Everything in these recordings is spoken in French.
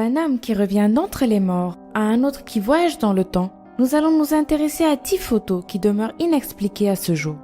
D'un homme qui revient d'entre les morts à un autre qui voyage dans le temps, nous allons nous intéresser à 10 photos qui demeurent inexpliquées à ce jour.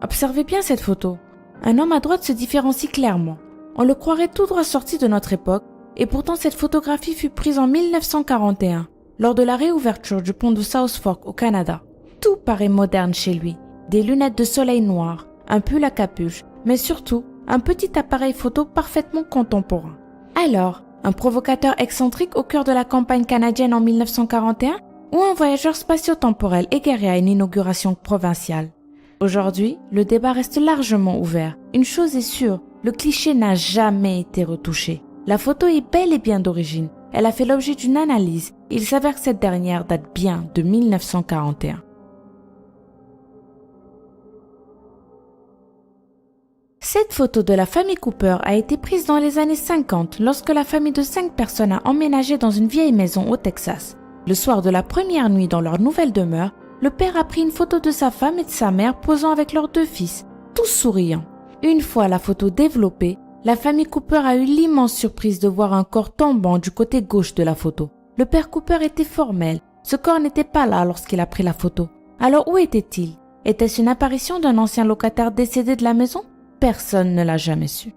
Observez bien cette photo. Un homme à droite se différencie clairement. On le croirait tout droit sorti de notre époque, et pourtant cette photographie fut prise en 1941, lors de la réouverture du pont de South Fork au Canada. Tout paraît moderne chez lui. Des lunettes de soleil noires, un pull à capuche, mais surtout un petit appareil photo parfaitement contemporain. Alors, un provocateur excentrique au cœur de la campagne canadienne en 1941 ou un voyageur spatio-temporel égaré à une inauguration provinciale? Aujourd'hui, le débat reste largement ouvert. Une chose est sûre, le cliché n'a jamais été retouché. La photo est bel et bien d'origine. Elle a fait l'objet d'une analyse. Il s'avère que cette dernière date bien de 1941. Cette photo de la famille Cooper a été prise dans les années 50 lorsque la famille de 5 personnes a emménagé dans une vieille maison au Texas. Le soir de la première nuit dans leur nouvelle demeure, le père a pris une photo de sa femme et de sa mère posant avec leurs 2 fils, tous souriants. Une fois la photo développée, la famille Cooper a eu l'immense surprise de voir un corps tombant du côté gauche de la photo. Le père Cooper était formel. Ce corps n'était pas là lorsqu'il a pris la photo. Alors où était-il? Était-ce une apparition d'un ancien locataire décédé de la maison? Personne ne l'a jamais su.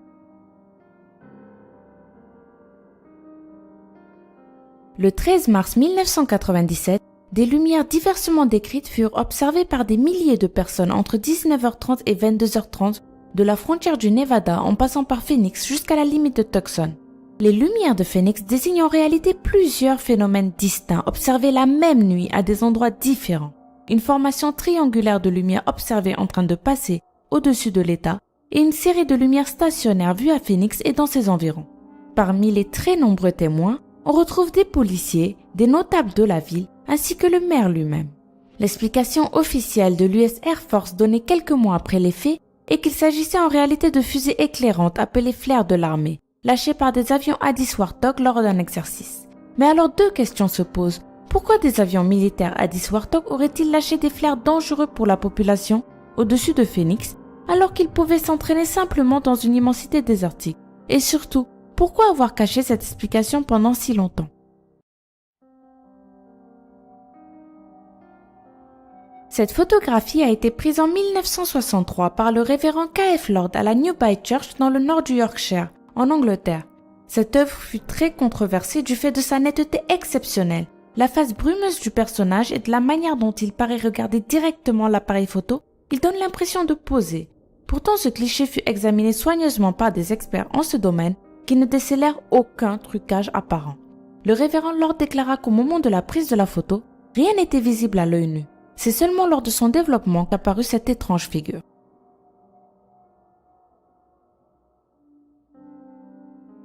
Le 13 mars 1997, des lumières diversement décrites furent observées par des milliers de personnes entre 19h30 et 22h30 de la frontière du Nevada en passant par Phoenix jusqu'à la limite de Tucson. Les lumières de Phoenix désignent en réalité plusieurs phénomènes distincts observés la même nuit à des endroits différents. Une formation triangulaire de lumière observée en train de passer au-dessus de l'État et une série de lumières stationnaires vues à Phoenix et dans ses environs. Parmi les très nombreux témoins, on retrouve des policiers, des notables de la ville, ainsi que le maire lui-même. L'explication officielle de l'US Air Force donnée quelques mois après les faits est qu'il s'agissait en réalité de fusées éclairantes appelées flares de l'armée, lâchées par des avions A-10 Warthog lors d'un exercice. Mais alors 2 questions se posent. Pourquoi des avions militaires A-10 Warthog auraient-ils lâché des flares dangereux pour la population au-dessus de Phoenix alors qu'ils pouvaient s'entraîner simplement dans une immensité désertique? Et surtout, pourquoi avoir caché cette explication pendant si longtemps? Cette photographie a été prise en 1963 par le révérend K.F. Lord à la Newby Church dans le nord du Yorkshire, en Angleterre. Cette œuvre fut très controversée du fait de sa netteté exceptionnelle, la face brumeuse du personnage et de la manière dont il paraît regarder directement l'appareil photo. Il donne l'impression de poser. Pourtant, ce cliché fut examiné soigneusement par des experts en ce domaine qui ne décélèrent aucun trucage apparent. Le révérend Lord déclara qu'au moment de la prise de la photo, rien n'était visible à l'œil nu. C'est seulement lors de son développement qu'apparut cette étrange figure.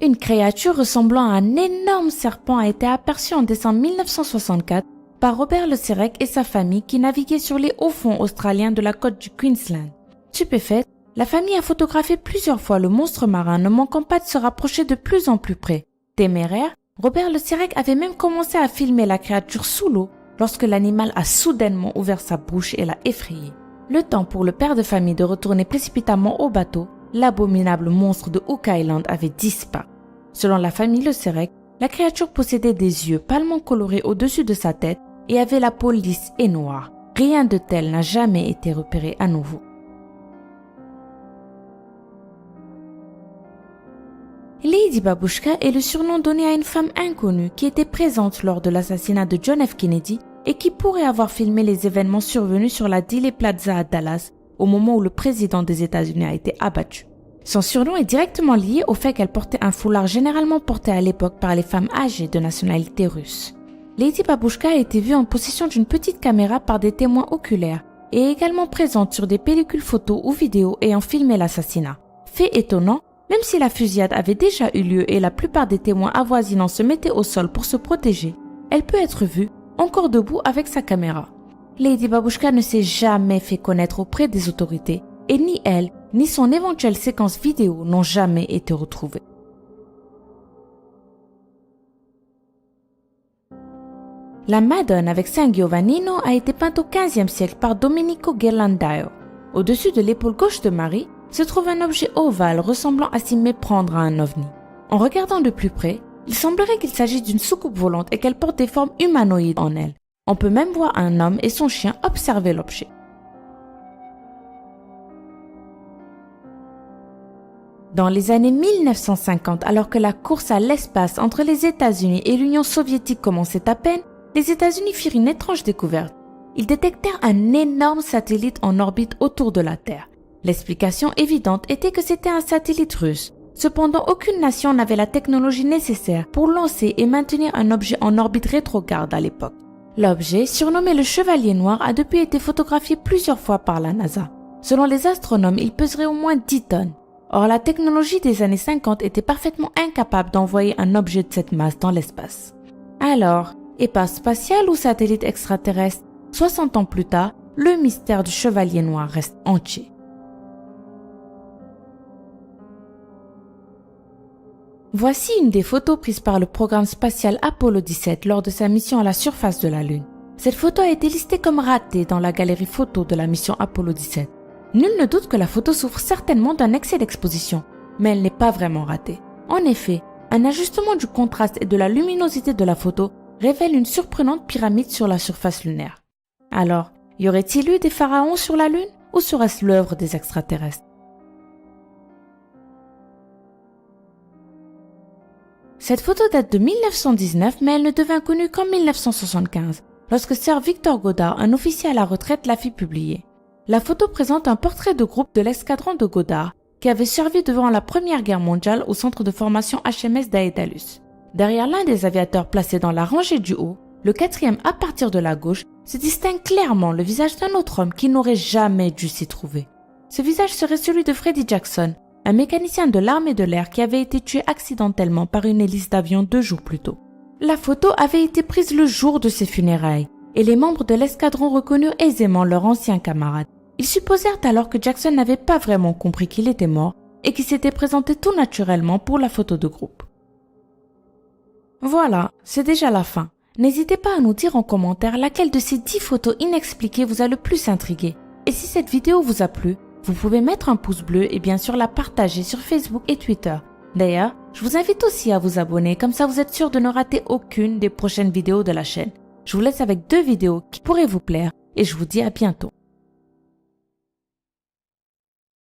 Une créature ressemblant à un énorme serpent a été aperçue en décembre 1964 par Robert Le Sirek et sa famille qui naviguaient sur les hauts fonds australiens de la côte du Queensland. Stupéfaite, la famille a photographié plusieurs fois le monstre marin, ne manquant pas de se rapprocher de plus en plus près. Téméraire, Robert Le Sirek avait même commencé à filmer la créature sous l'eau lorsque l'animal a soudainement ouvert sa bouche et l'a effrayé. Le temps pour le père de famille de retourner précipitamment au bateau, l'abominable monstre de Hook Island avait disparu. Selon la famille Le Sirek, la créature possédait des yeux pâlement colorés au-dessus de sa tête et avait la peau lisse et noire. Rien de tel n'a jamais été repéré à nouveau. Lady Babushka est le surnom donné à une femme inconnue qui était présente lors de l'assassinat de John F. Kennedy et qui pourrait avoir filmé les événements survenus sur la Dealey Plaza à Dallas au moment où le président des États-Unis a été abattu. Son surnom est directement lié au fait qu'elle portait un foulard généralement porté à l'époque par les femmes âgées de nationalité russe. Lady Babushka a été vue en possession d'une petite caméra par des témoins oculaires et est également présente sur des pellicules photos ou vidéos ayant filmé l'assassinat. Fait étonnant, même si la fusillade avait déjà eu lieu et la plupart des témoins avoisinants se mettaient au sol pour se protéger, elle peut être vue, encore debout avec sa caméra. Lady Babushka ne s'est jamais fait connaître auprès des autorités et ni elle, ni son éventuelle séquence vidéo n'ont jamais été retrouvées. La Madone avec San Giovannino a été peinte au XVe siècle par Domenico Ghirlandaio. Au-dessus de l'épaule gauche de Marie se trouve un objet ovale ressemblant à s'y méprendre à un ovni. En regardant de plus près, il semblerait qu'il s'agisse d'une soucoupe volante et qu'elle porte des formes humanoïdes en elle. On peut même voir un homme et son chien observer l'objet. Dans les années 1950, alors que la course à l'espace entre les États-Unis et l'Union soviétique commençait à peine, les États-Unis firent une étrange découverte. Ils détectèrent un énorme satellite en orbite autour de la Terre. L'explication évidente était que c'était un satellite russe. Cependant, aucune nation n'avait la technologie nécessaire pour lancer et maintenir un objet en orbite rétrograde à l'époque. L'objet, surnommé le Chevalier Noir, a depuis été photographié plusieurs fois par la NASA. Selon les astronomes, il peserait au moins 10 tonnes. Or, la technologie des années 50 était parfaitement incapable d'envoyer un objet de cette masse dans l'espace. Alors, épave spatiale ou satellite extraterrestre, 60 ans plus tard, le mystère du Chevalier Noir reste entier. Voici une des photos prises par le programme spatial Apollo 17 lors de sa mission à la surface de la Lune. Cette photo a été listée comme ratée dans la galerie photo de la mission Apollo 17. Nul ne doute que la photo souffre certainement d'un excès d'exposition, mais elle n'est pas vraiment ratée. En effet, un ajustement du contraste et de la luminosité de la photo révèle une surprenante pyramide sur la surface lunaire. Alors, y aurait-il eu des pharaons sur la Lune ou serait-ce l'œuvre des extraterrestres? Cette photo date de 1919, mais elle ne devint connue qu'en 1975, lorsque Sir Victor Goddard, un officier à la retraite, la fit publier. La photo présente un portrait de groupe de l'escadron de Goddard, qui avait servi durant la Première Guerre mondiale au centre de formation HMS Daedalus. Derrière l'un des aviateurs placés dans la rangée du haut, le quatrième à partir de la gauche, se distingue clairement le visage d'un autre homme qui n'aurait jamais dû s'y trouver. Ce visage serait celui de Freddie Jackson, un mécanicien de l'armée de l'air qui avait été tué accidentellement par une hélice d'avion 2 jours plus tôt. La photo avait été prise le jour de ses funérailles, et les membres de l'escadron reconnurent aisément leur ancien camarade. Ils supposèrent alors que Jackson n'avait pas vraiment compris qu'il était mort et qu'il s'était présenté tout naturellement pour la photo de groupe. Voilà, c'est déjà la fin. N'hésitez pas à nous dire en commentaire laquelle de ces 10 photos inexpliquées vous a le plus intrigué. Et si cette vidéo vous a plu, vous pouvez mettre un pouce bleu et bien sûr la partager sur Facebook et Twitter. D'ailleurs, je vous invite aussi à vous abonner, comme ça vous êtes sûr de ne rater aucune des prochaines vidéos de la chaîne. Je vous laisse avec 2 vidéos qui pourraient vous plaire et je vous dis à bientôt.